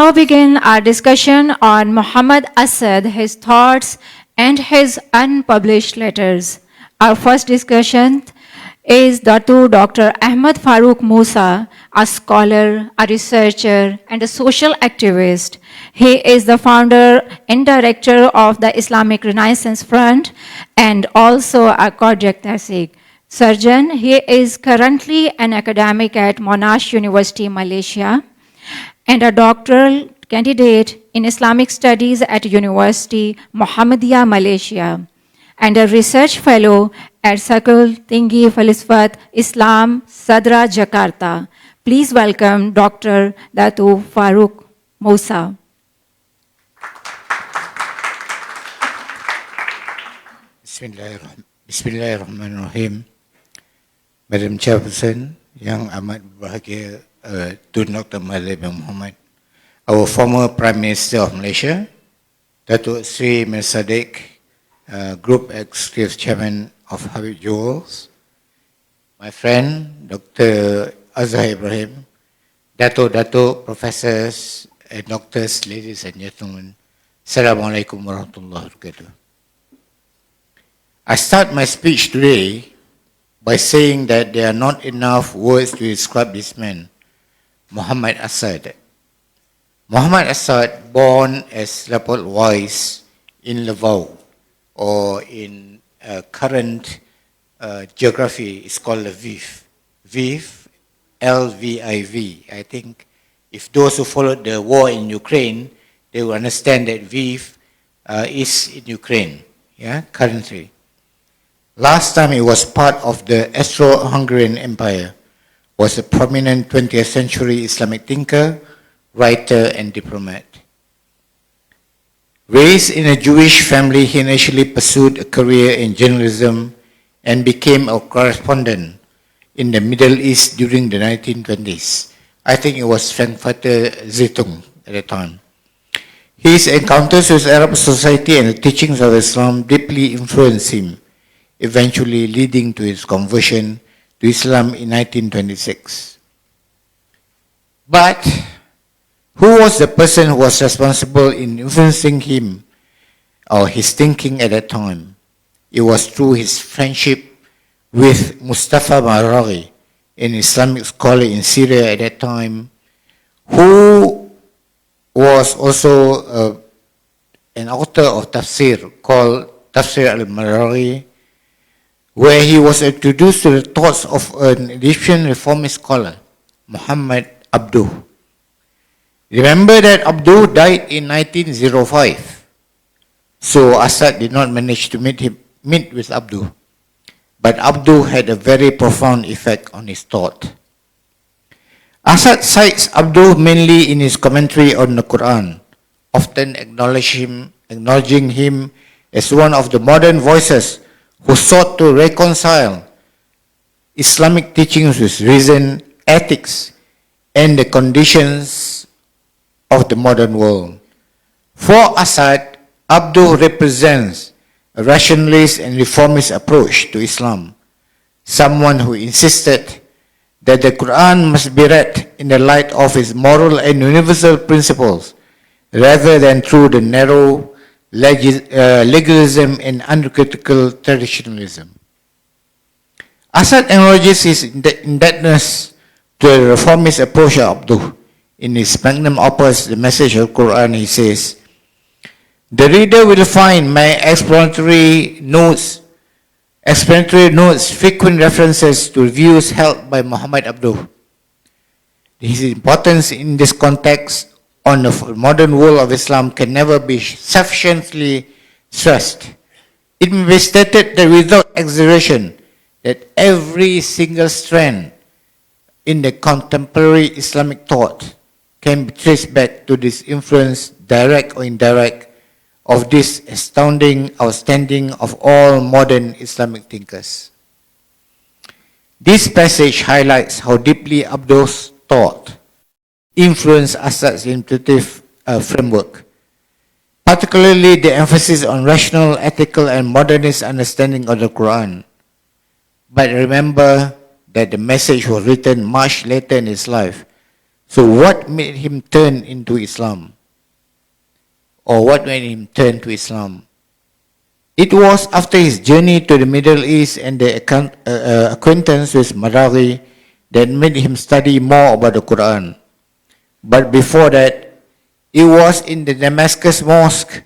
now begin our discussion on Muhammad Asad, his thoughts and his unpublished letters. Our first discussion is Dr. Ahmad Farooq Musa, a scholar, a researcher, and a social activist. He is the founder and director of the Islamic Renaissance Front and also a cardiac surgeon. He is currently an academic at Monash University, Malaysia, and a doctoral candidate in Islamic Studies at University Muhammadiyah, Malaysia, and a research fellow at Sakul Tinggi Falsafat Islam, Sadra, Jakarta. Please welcome Dr. Datu Farooq Musa. Bismillahirrahmanirrahim. Madam Chairperson, yang amat berbahagia Tun Dr. Mahathir bin Mohamad, our former Prime Minister of Malaysia, Datuk Sri Sadiq, Group Executive Chairman of Habib Jewels, my friend Dr. Azhar Ibrahim, Datuk, Professors and Doctors, ladies and gentlemen, Assalamualaikum warahmatullahi wabarakatuh. I start my speech today by saying that there are not enough words to describe this man, Muhammad Asad. Muhammad Asad, born as Leopold Weiss in Levau, or in current geography, it's called Lviv. Lviv, L-V-I-V. I think if those who followed the war in Ukraine, they will understand that Lviv is in Ukraine, currently. Last time it was part of the Austro-Hungarian Empire, was a prominent 20th century Islamic thinker, writer, and diplomat. Raised in a Jewish family, he initially pursued a career in journalism and became a correspondent in the Middle East during the 1920s. I think it was Frankfurter Zeitung at the time. His encounters with Arab society and the teachings of Islam deeply influenced him, eventually leading to his conversion to Islam in 1926. But who was the person who was responsible in influencing him or his thinking at that time? It was through his friendship with Mustafa Maraghi, an Islamic scholar in Syria at that time, who was also an author of tafsir called Tafsir al-Maraghi, where he was introduced to the thoughts of an Egyptian reformist scholar, Muhammad Abduh. Remember that Abduh died in 1905, so Asad did not manage to meet with Abduh, but Abduh had a very profound effect on his thought. Asad cites Abduh mainly in his commentary on the Quran, often acknowledging him as one of the modern voices who sought to reconcile Islamic teachings with reason, ethics, and the conditions of the modern world. For Asad, Abduh represents a rationalist and reformist approach to Islam, someone who insisted that the Quran must be read in the light of its moral and universal principles, rather than through the narrow legalism and uncritical traditionalism. Asad acknowledges his indebtedness to the reformist approach of Abduh. In his magnum opus, The Message of the Quran, he says, "The reader will find my explanatory notes frequent references to views held by Muhammad Abduh. His importance in this context on the modern world of Islam can never be sufficiently stressed. It may be stated that without exaggeration, that every single strand in the contemporary Islamic thought can be traced back to this influence, direct or indirect, of this outstanding of all modern Islamic thinkers." This passage highlights how deeply Abduh's thought influenced Asad's intuitive framework, particularly the emphasis on rational, ethical, and modernist understanding of the Quran. But remember that the message was written much later in his life, So what made him turn into Islam? Or what made him turn to Islam? It was after his journey to the Middle East and the acquaintance with Marawi that made him study more about the Quran. But before that, it was in the Damascus mosque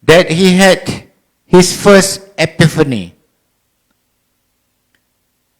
that he had his first epiphany.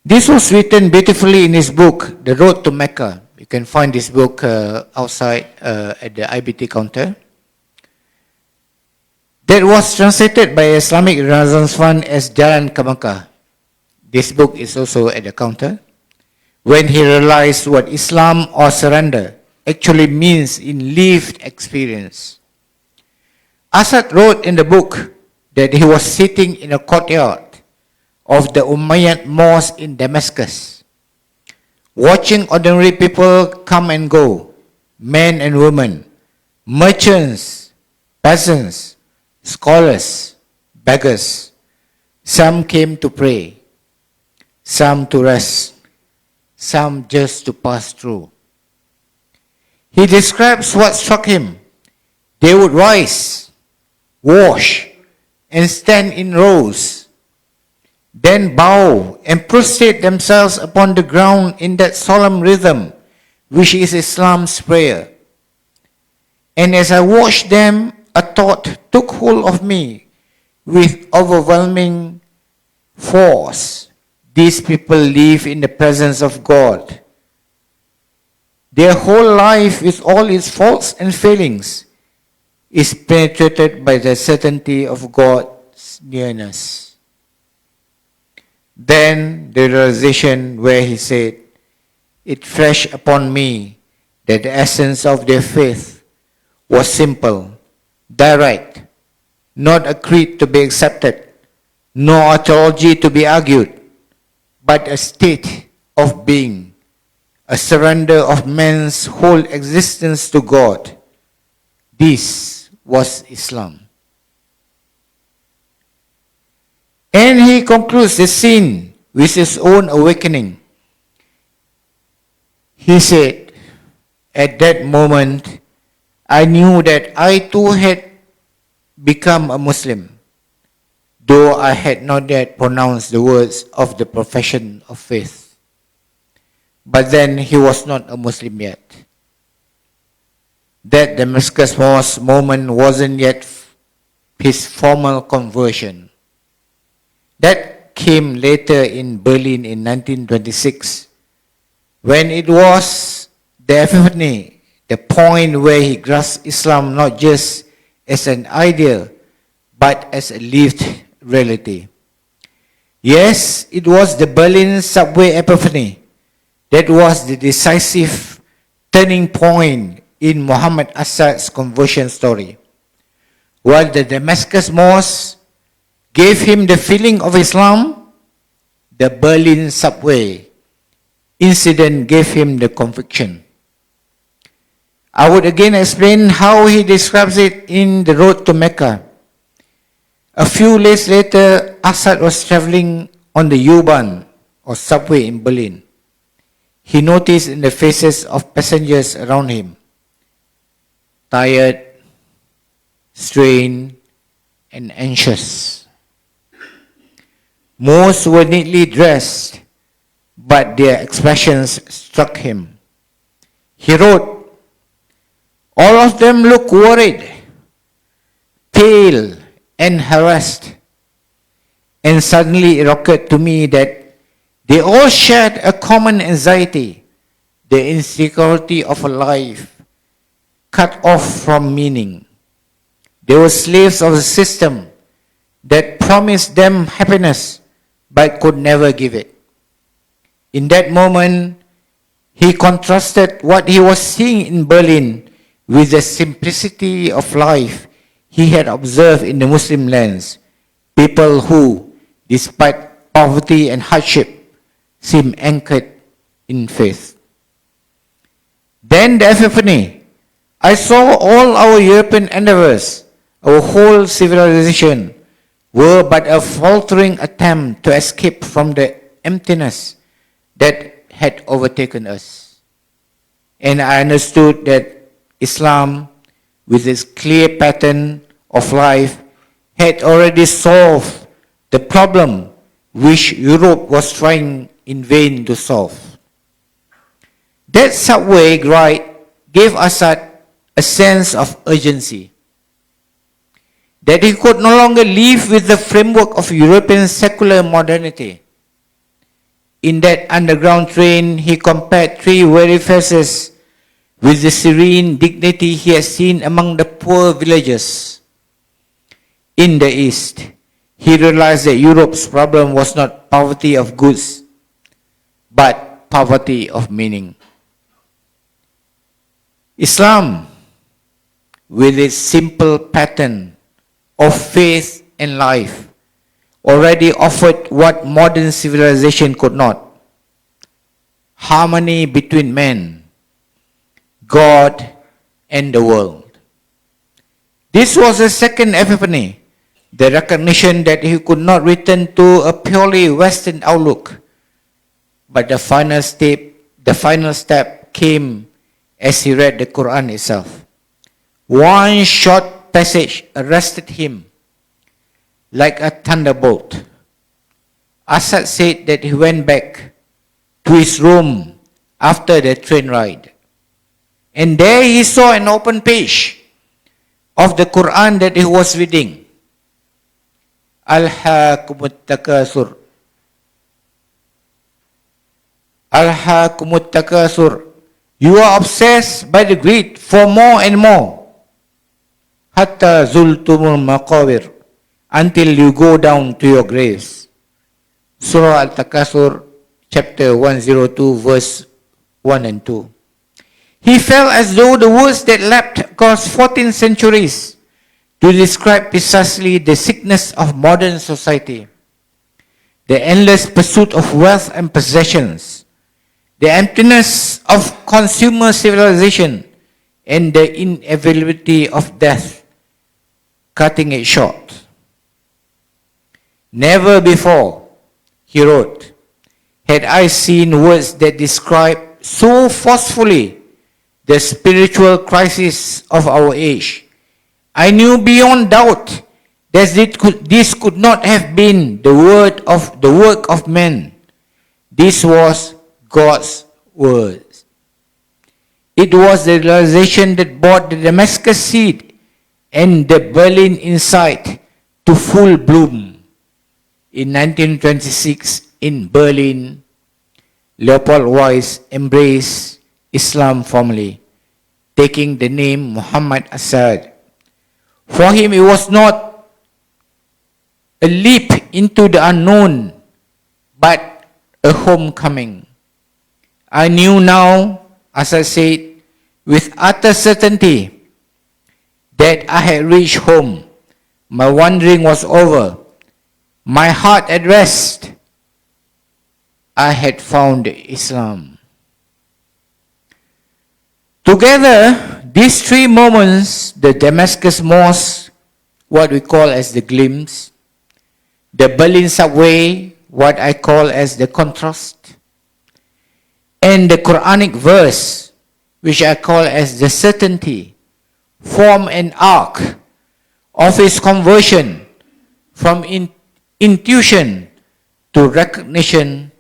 This was written beautifully in his book, The Road to Mecca. You can find this book outside at the IBT counter. That was translated by Islamic Renaissance Fund as Jalan ke Makkah. This book is also at the counter. When he realized what Islam or surrender actually means in lived experience. Asad wrote in the book that he was sitting in a courtyard of the Umayyad mosque in Damascus, watching ordinary people come and go, men and women, merchants, peasants, scholars, beggars. Some came to pray, some to rest, some just to pass through. He describes what struck him. They would rise, wash, and stand in rows, then bow and prostrate themselves upon the ground in that solemn rhythm, which is Islam's prayer. And as I watched them, a thought took hold of me with overwhelming force. These people live in the presence of God. Their whole life, with all its faults and failings, is penetrated by the certainty of God's nearness. Then the realization where he said, it flashed upon me that the essence of their faith was simple, direct, not a creed to be accepted, nor a theology to be argued, but a state of being, a surrender of man's whole existence to God. This was Islam. And he concludes the scene with his own awakening. He said, at that moment, I knew that I too had become a Muslim, though I had not yet pronounced the words of the profession of faith. But then he was not a Muslim yet. That Damascus Mosque moment wasn't yet his formal conversion. That came later in Berlin in 1926, when it was the epiphany, the point where he grasped Islam not just as an idea, but as a lived reality. Yes, it was the Berlin subway epiphany that was the decisive turning point in Muhammad Asad's conversion story. While the Damascus Mosque gave him the feeling of Islam, the Berlin subway incident gave him the conviction. I would again explain how he describes it in The Road to Mecca. A few days later, Asad was traveling on the U-Bahn or subway in Berlin. He noticed in the faces of passengers around him, tired, strained, and anxious. Most were neatly dressed, but their expressions struck him. He wrote, all of them look worried, pale, and harassed. And suddenly it occurred to me that they all shared a common anxiety, the insecurity of a life cut off from meaning. They were slaves of a system that promised them happiness but could never give it. In that moment, he contrasted what he was seeing in Berlin with the simplicity of life he had observed in the Muslim lands, people who, despite poverty and hardship, seem anchored in faith. Then the epiphany. I saw all our European endeavors, our whole civilization, were but a faltering attempt to escape from the emptiness that had overtaken us. and I understood that Islam, with its clear pattern of life, had already solved the problem which Europe was trying in vain to solve. That subway ride gave Assad a sense of urgency, that he could no longer live with the framework of European secular modernity. In that underground train, he compared three very faces with the serene dignity he had seen among the poor villagers. In the East, he realized that Europe's problem was not poverty of goods, but poverty of meaning. Islam, with its simple pattern of faith and life, already offered what modern civilization could not: harmony between man, God, and the world. This was the second epiphany, the recognition that he could not return to a purely Western outlook. But the final step came as he read the Quran itself. One short passage arrested him like a thunderbolt. Assad said that he went back to his room after the train ride, and there he saw an open page of the Quran that he was reading. Alhaakumut-takasur. Alhaakumut-takasur. You are obsessed by the greed for more and more. Hatta zultumul maqabir. Until you go down to your graves. Surah Al-Takasur, chapter 102, verse 1 and 2. He felt as though the words that leapt across 14 centuries to describe precisely the sickness of modern society, the endless pursuit of wealth and possessions, the emptiness of consumer civilization, and the inevitability of death, cutting it short. Never before, he wrote, had I seen words that describe so forcefully the spiritual crisis of our age. I knew beyond doubt that this could not have been the work of man. This was God's words. It was the realization that brought the Damascus seed and the Berlin insight to full bloom. In 1926, in Berlin, Leopold Weiss embraced Islam formally, taking the name Muhammad Assad. For him, it was not a leap into the unknown, but a homecoming. I knew now, as I said, with utter certainty, that I had reached home. My wandering was over. My heart at rest. I had found Islam. Together, these three moments, the Damascus Mosque, what we call as the glimpse, the Berlin subway, what I call as the contrast, and the Quranic verse, which I call as the certainty, form an arc of his conversion from intuition to recognition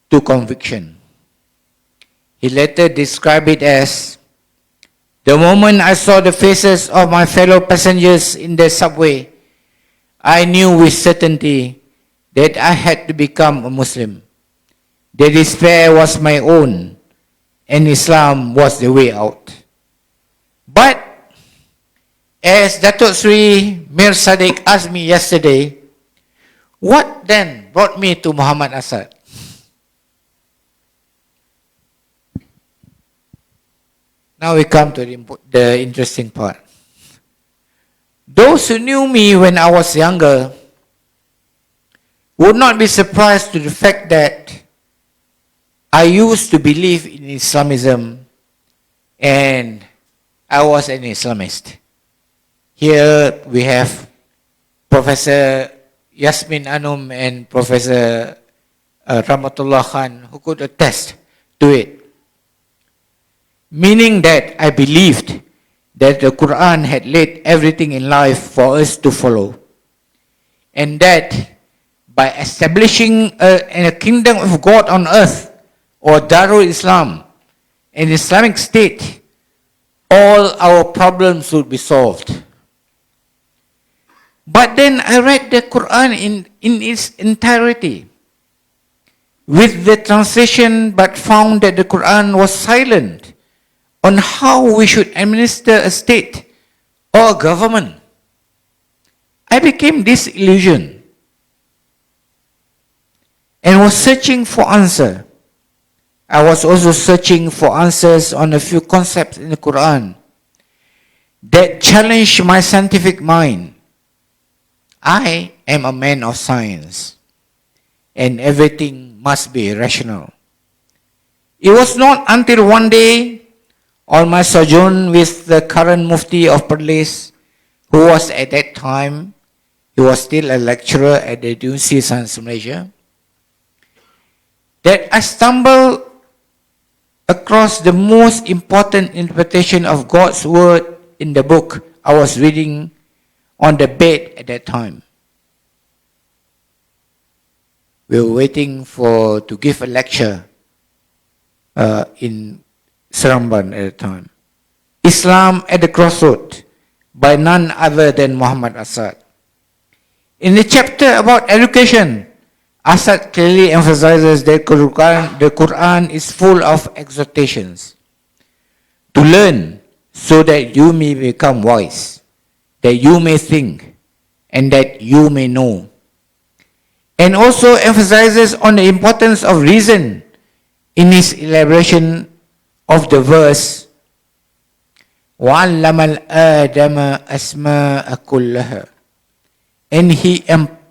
to conviction. He later described it as, the moment I saw the faces of my fellow passengers in the subway, I knew with certainty that I had to become a Muslim. The despair was my own, and Islam was the way out. But, as Datuk Sri Mir Sadiq asked me yesterday, what then brought me to Muhammad Assad? Now we come to the interesting part. Those who knew me when I was younger would not be surprised to the fact that I used to believe in Islamism and I was an Islamist. Here we have Professor Yasmin Anum and Professor Rahmatullah Khan who could attest to it. meaning that I believed that the Quran had laid everything in life for us to follow, and that by establishing a kingdom of God on earth, or Darul Islam, an Islamic state, all our problems would be solved. But then I read the Quran in its entirety with the translation, but found that the Quran was silent on how we should administer a state or a government. I became disillusioned and was searching for answer. I was also searching for answers on a few concepts in the Quran that challenged my scientific mind. I am a man of science, and everything must be rational. It was not until one day, on my sojourn with the current Mufti of Perlis, who was at that time, he was still a lecturer at the University of Science Malaysia, that I stumbled across the most important interpretation of God's word in the book I was reading on the bed at that time. We were waiting to give a lecture in Seremban at the time. Islam at the Crossroad by none other than Muhammad Asad. In the chapter about education, Asad clearly emphasizes that the Quran is full of exhortations to learn so that you may become wise, that you may think, and that you may know. And also emphasizes on the importance of reason in his elaboration of the verse, وَعَلَّمَ الْآدَمَ أَسْمَاءَ كُلَّهَا, and he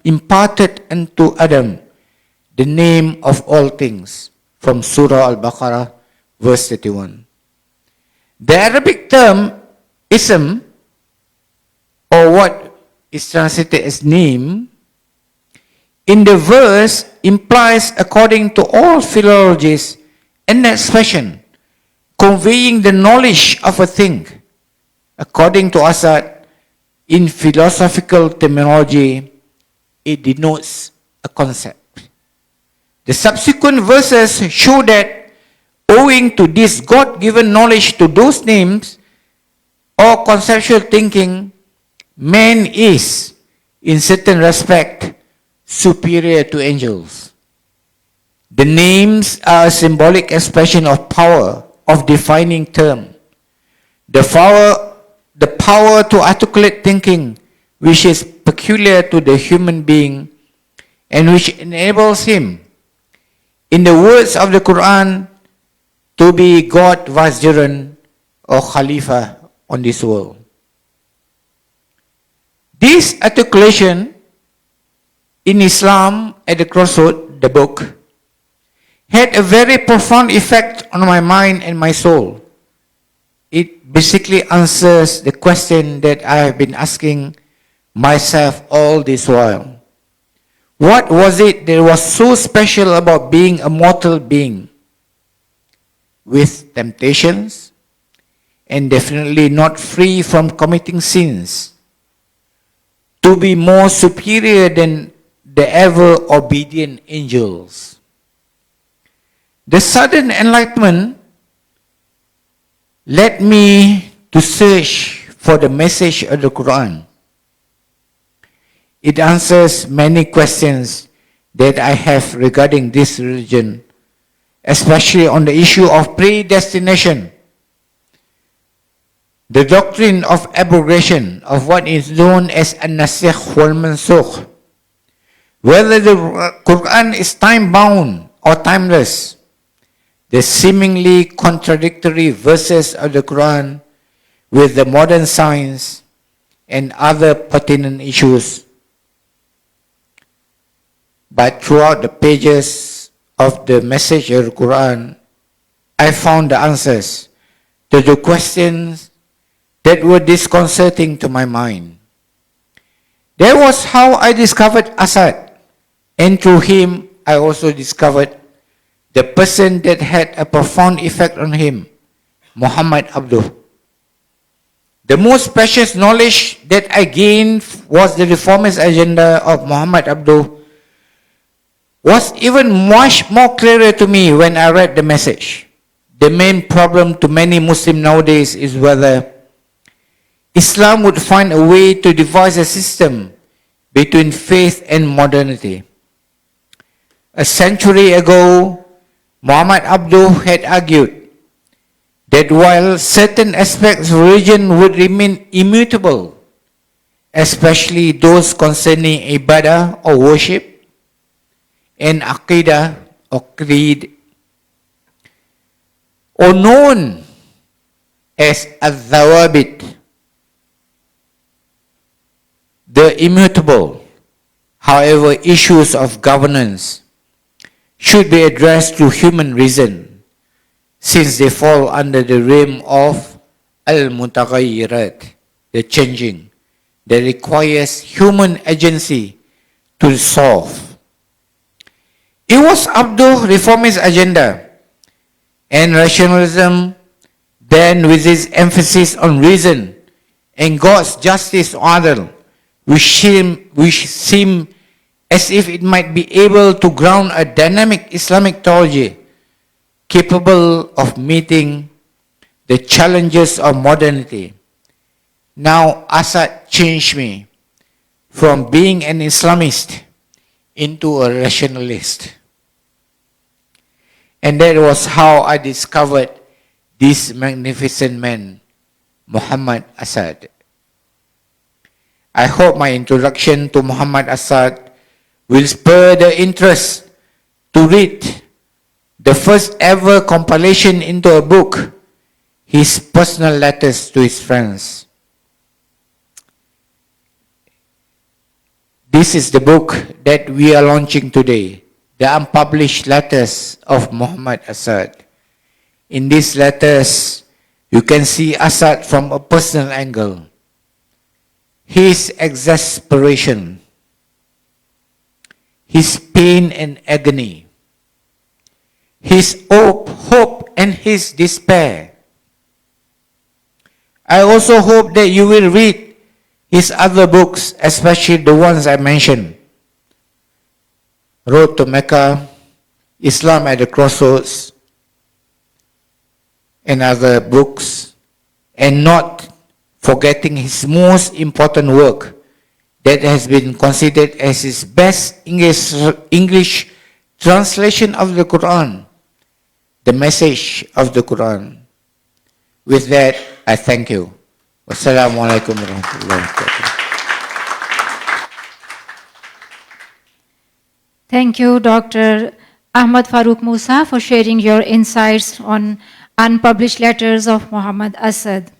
imparted unto Adam the name of all things, from Surah Al-Baqarah, verse 31. The Arabic term ism, or what is translated as name, in the verse implies, according to all philologists, an expression conveying the knowledge of a thing. According to Asad, in philosophical terminology, it denotes a concept. The subsequent verses show that owing to this God-given knowledge to those names or conceptual thinking, man is, in certain respect, superior to angels. The names are a symbolic expression of power, of defining term. The power to articulate thinking, which is peculiar to the human being and which enables him, in the words of the Quran, to be God Vicegerent or Khalifa on this world. This articulation in Islam at the Crossroad, the book, had a very profound effect on my mind and my soul. It basically answers the question that I have been asking myself all this while. What was it that was so special about being a mortal being with temptations and definitely not free from committing sins, to be more superior than the ever-obedient angels? The sudden enlightenment led me to search for the message of the Quran. It answers many questions that I have regarding this religion, especially on the issue of predestination, the doctrine of abrogation of what is known as an-nasikh wal-mansukh, whether the Quran is time-bound or timeless, the seemingly contradictory verses of the Quran with the modern science and other pertinent issues. But throughout the pages of the message of the Quran, I found the answers to the questions that were disconcerting to my mind. That was how I discovered Asad, and through him I also discovered the person that had a profound effect on him, Muhammad Abduh. The most precious knowledge that I gained was the reformist agenda of Muhammad Abduh was even much more clearer to me when I read the message. The main problem to many Muslims nowadays is whether Islam would find a way to devise a system between faith and modernity. A century ago, Muhammad Abduh had argued that while certain aspects of religion would remain immutable, especially those concerning ibadah or worship, and aqidah or creed, or known as al-thawabit, the immutable, however, issues of governance should be addressed through human reason, since they fall under the realm of al-mutaghayyirat, the changing, that requires human agency to resolve. It was Abduh's reformist agenda and rationalism, then with its emphasis on reason and God's justice order, which seem as if it might be able to ground a dynamic Islamic theology capable of meeting the challenges of modernity. Now Assad changed me from being an Islamist into a rationalist. And that was how I discovered this magnificent man, Muhammad Assad. I hope my introduction to Muhammad Assad will spur the interest to read the first ever compilation into a book, his personal letters to his friends. This is the book that we are launching today, the unpublished letters of Muhammad Assad. In these letters, you can see Assad from a personal angle, his exasperation, his pain and agony, his hope and his despair. I also hope that you will read his other books, especially the ones I mentioned. Road to Mecca, Islam at the Crossroads, and other books, and not forgetting his most important work that has been considered as his best English translation of the Quran, the message of the Quran. With that, I thank you. Wassalamu alaikum warahmatullahi wabarakatuh. Thank you, Dr. Ahmad Farooq Musa, for sharing your insights on unpublished letters of Muhammad Assad.